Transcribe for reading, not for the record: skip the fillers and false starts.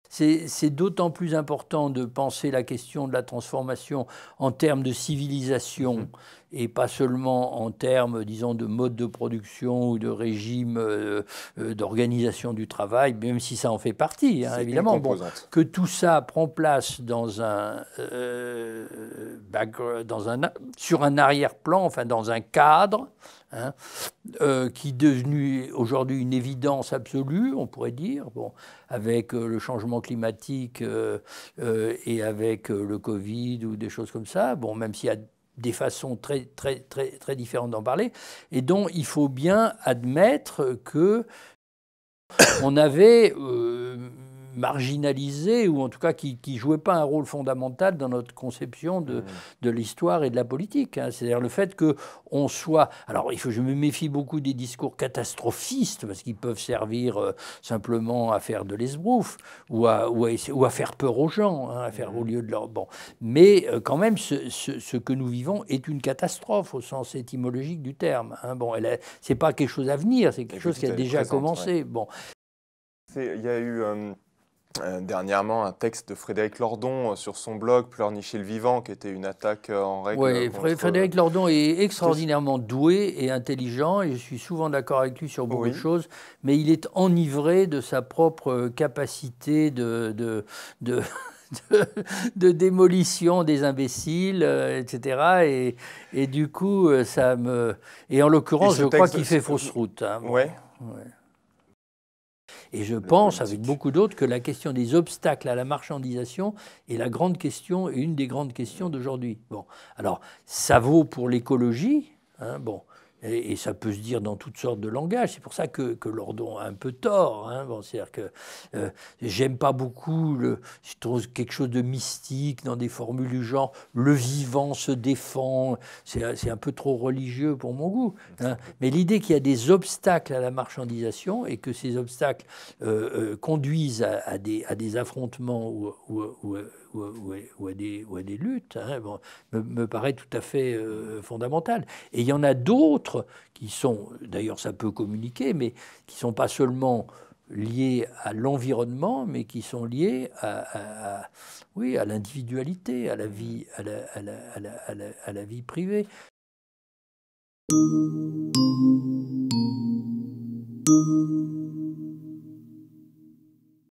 c'est d'autant plus important de penser la question de la transformation en termes de civilisation et pas seulement en termes, disons, de mode de production ou de régime d'organisation du travail, même si ça en fait partie, hein, évidemment. Bon, que tout ça prend place dans sur un arrière-plan, enfin dans un cadre, hein, qui est devenu aujourd'hui une évidence absolue, on pourrait dire, bon, avec le changement climatique et avec le Covid ou des choses comme ça, bon, même s'il y a des façons très, très, très, très différentes d'en parler, et dont il faut bien admettre que on avait marginalisé, ou en tout cas qui ne jouait pas un rôle fondamental dans notre conception de l'histoire et de la politique. Hein. C'est-à-dire le fait qu'on soit... Alors, je me méfie beaucoup des discours catastrophistes, parce qu'ils peuvent servir simplement à faire de l'esbrouf, ou à faire peur aux gens, hein, au lieu de leur... Bon. Mais quand même, ce que nous vivons est une catastrophe, au sens étymologique du terme. Hein. Bon, c'est pas quelque chose à venir, c'est quelque chose qui a déjà commencé. Ouais. Bon. Il y a eu dernièrement un texte de Frédéric Lordon sur son blog Pleurnicher le vivant, qui était une attaque en règle. Oui, Frédéric Lordon est extraordinairement doué et intelligent, et je suis souvent d'accord avec lui sur beaucoup de choses, mais il est enivré de sa propre capacité de démolition des imbéciles, etc. Et du coup, ça me... Et en l'occurrence, je crois qu'il fait fausse route. Hein. Bon, ouais. Et je pense, avec beaucoup d'autres, que la question des obstacles à la marchandisation est la grande question, et une des grandes questions d'aujourd'hui. Bon, alors, ça vaut pour l'écologie, hein, bon, et ça peut se dire dans toutes sortes de langages. C'est pour ça que Lordon a un peu tort. Hein, bon, c'est-à-dire que j'aime pas beaucoup, je trouve quelque chose de mystique dans des formules du genre « le vivant se défend ». C'est un peu trop religieux pour mon goût. Hein. Mais l'idée qu'il y a des obstacles à la marchandisation et que ces obstacles conduisent à des affrontements ou à des luttes, hein, bon, me paraît tout à fait fondamental. Et il y en a d'autres qui sont, d'ailleurs ça peut communiquer, mais qui ne sont pas seulement liés à l'environnement, mais qui sont liés oui, à l'individualité, à la vie, à la vie privée.